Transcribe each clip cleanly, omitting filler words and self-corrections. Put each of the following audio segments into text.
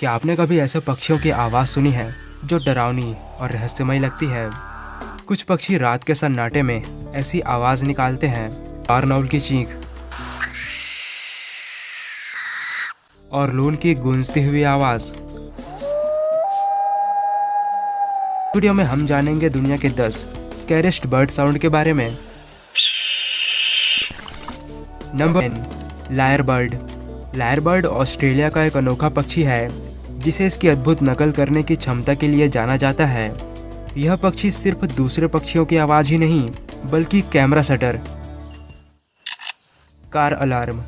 क्या आपने कभी ऐसे पक्षियों की आवाज़ सुनी है जो डरावनी और रहस्यमयी लगती है? कुछ पक्षी रात के सन्नाटे में ऐसी आवाज़ निकालते हैं। बारनाउल की चीख और लून की गूंजती हुई आवाज़। वीडियो में हम जानेंगे दुनिया के 10 स्कैरिएस्ट बर्ड साउंड के बारे में। Number 10, lyre bird. Lyre bird Australia का एक अनोखा पक्षी है जिसे इसकी अद्भुत नकल करने की क्षमता के लिए जाना जाता है। यह पक्षी सिर्फ दूसरे पक्षियों की आवाज़ ही नहीं बल्कि camera shutter, car alarm,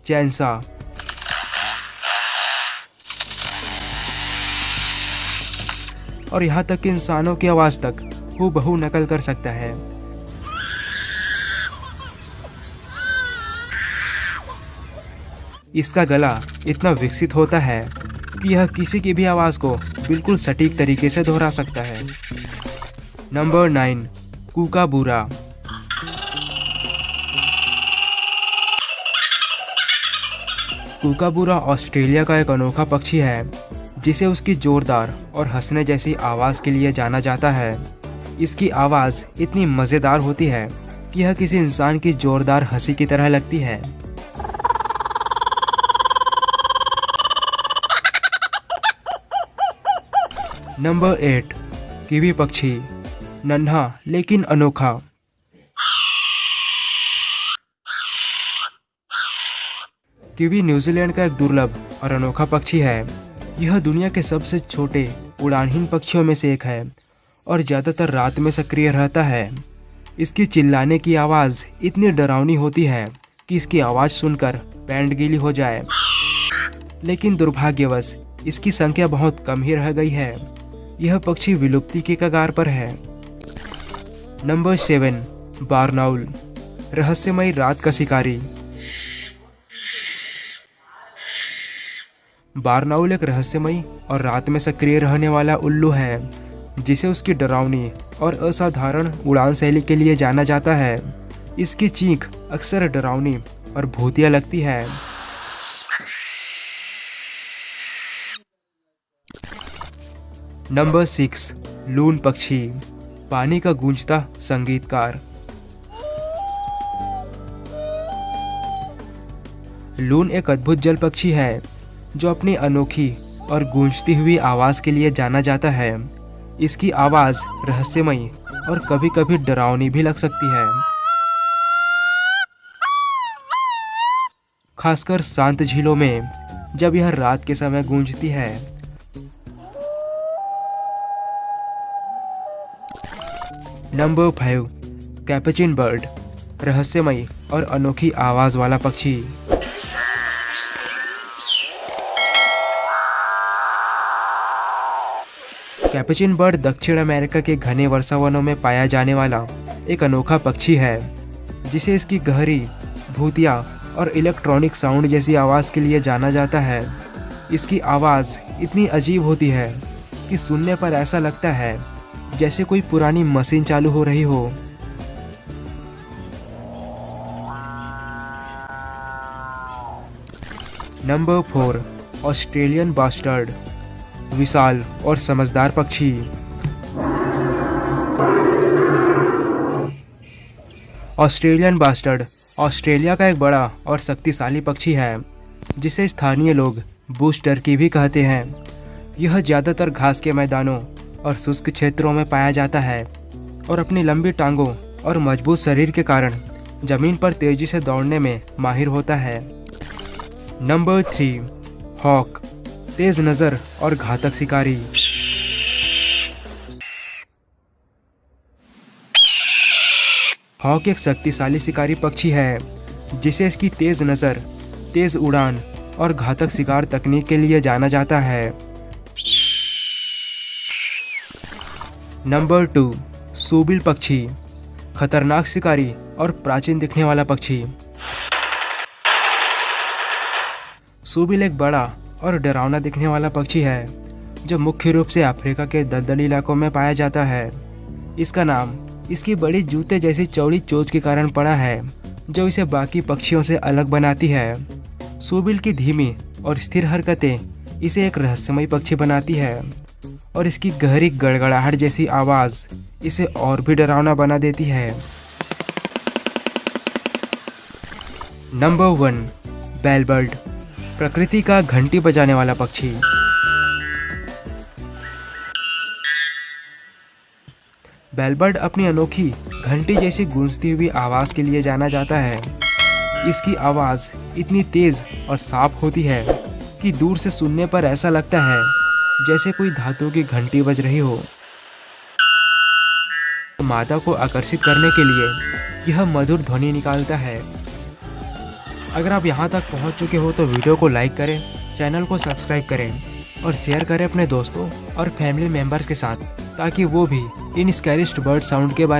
chainsaw, और यहाँ तक कि इंसानों की आवाज़ तक हूबहू नकल कर सकता है। इसका गला इतना विकसित होता है कि यह किसी की भी आवाज़ को बिल्कुल सटीक तरीके से दोहरा सकता है। Number 9, Kookaburra. कूकाबूरा ऑस्ट्रेलिया का एक अनोखा पक्षी है जिसे उसकी जोरदार और हंसने जैसी आवाज़ के लिए जाना जाता है। इसकी आवाज़ इतनी मज़ेदार होती है कि यह किसी इंसान की जोरदार हंसी की तरह लगती है। नंबर 8, कीवी पक्षी। नन्हा लेकिन अनोखा। कीवी न्यूजीलैंड का एक दुर्लभ और अनोखा पक्षी है। यह दुनिया के सबसे छोटे उड़ानहीन पक्षियों में से एक है और ज़्यादातर रात में सक्रिय रहता है। इसकी चिल्लाने की आवाज़ इतनी डरावनी होती है कि इसकी आवाज़ सुनकर पैंट गीली हो जाए। लेकिन दुर्भाग्यवश इसकी संख्या बहुत कम ही रह गई है। यह पक्षी विलुप्ति की कगार पर है। नंबर 7, बारनाउल। रहस्यमयी रात का शिकारी। बारनाउल एक रहस्यमयी और रात में सक्रिय रहने वाला उल्लू है जिसे उसकी डरावनी और असाधारण उड़ान शैली के लिए जाना जाता है। इसकी चीख अक्सर डरावनी और भूतिया लगती है। नंबर 6, लून पक्षी। पानी का गूंजता संगीतकार। लून एक अद्भुत जल पक्षी है जो अपनी अनोखी और गूंजती हुई आवाज़ के लिए जाना जाता है। इसकी आवाज़ रहस्यमयी और कभी-कभी डरावनी भी लग सकती है, खासकर शांत झीलों में जब यह रात के समय गूंजती है। Number 5, Capuchin bird. रहस्यमयी और अनोखी आवाज़ वाला पक्षी। कैपुचिन बर्ड दक्षिण अमेरिका के घने वर्षावनों में पाया जाने वाला एक अनोखा पक्षी है जिसे इसकी गहरी, भूतिया और इलेक्ट्रॉनिक साउंड जैसी आवाज़ के लिए जाना जाता है। इसकी आवाज़ इतनी अजीब होती है कि सुनने पर ऐसा लगता है जैसे कोई पुरानी मशीन चालू हो रही हो। Number 4, Australian bastard. विशाल और समझदार पक्षी। ऑस्ट्रेलियन बास्टर्ड ऑस्ट्रेलिया का एक बड़ा और शक्तिशाली पक्षी है जिसे स्थानीय लोग बुश टर्की भी कहते हैं। यह ज़्यादातर घास के मैदानों और शुष्क क्षेत्रों में पाया जाता है और अपनी लंबी टांगों और मजबूत शरीर के कारण ज़मीन पर तेजी से दौड़ने में माहिर होता है। Number 3, hoc. तेज नज़र और घातक शिकारी। हॉक एक शक्तिशाली शिकारी पक्षी है जिसे इसकी तेज नज़र, तेज उड़ान और घातक शिकार तकनीक के लिए जाना जाता है। नंबर 2, सूबिल पक्षी। खतरनाक शिकारी और प्राचीन दिखने वाला पक्षी। सूबिल एक बड़ा और डरावना दिखने वाला पक्षी है जो मुख्य रूप से अफ्रीका के दलदली इलाकों में पाया जाता है। इसका नाम इसकी बड़ी जूते जैसी चौड़ी चोंच के कारण पड़ा है जो इसे बाकी पक्षियों से अलग बनाती है। शूबिल की धीमी और स्थिर हरकतें इसे एक रहस्यमय पक्षी बनाती है और इसकी गहरी गड़गड़ाहट जैसी आवाज़ इसे और भी डरावना बना देती है। नंबर 1, बेलबर्ड, प्रकृति का घंटी बजाने वाला पक्षी। बेलबर्ड अपनी अनोखी घंटी जैसी गूंजती हुई आवाज़ के लिए जाना जाता है। इसकी आवाज़ इतनी तेज़ और साफ होती है कि दूर से सुनने पर ऐसा लगता है जैसे कोई धातु की घंटी बज रही हो। मादा को आकर्षित करने के लिए यह मधुर ध्वनि निकालता है। अगर आप यहाँ तक पहुँच चुके हो तो वीडियो को लाइक करें, चैनल को सब्सक्राइब करें और शेयर करें अपने दोस्तों और फैमिली मेम्बर्स के साथ, ताकि वो भी इन स्कैरिस्ट बर्ड साउंड के बारे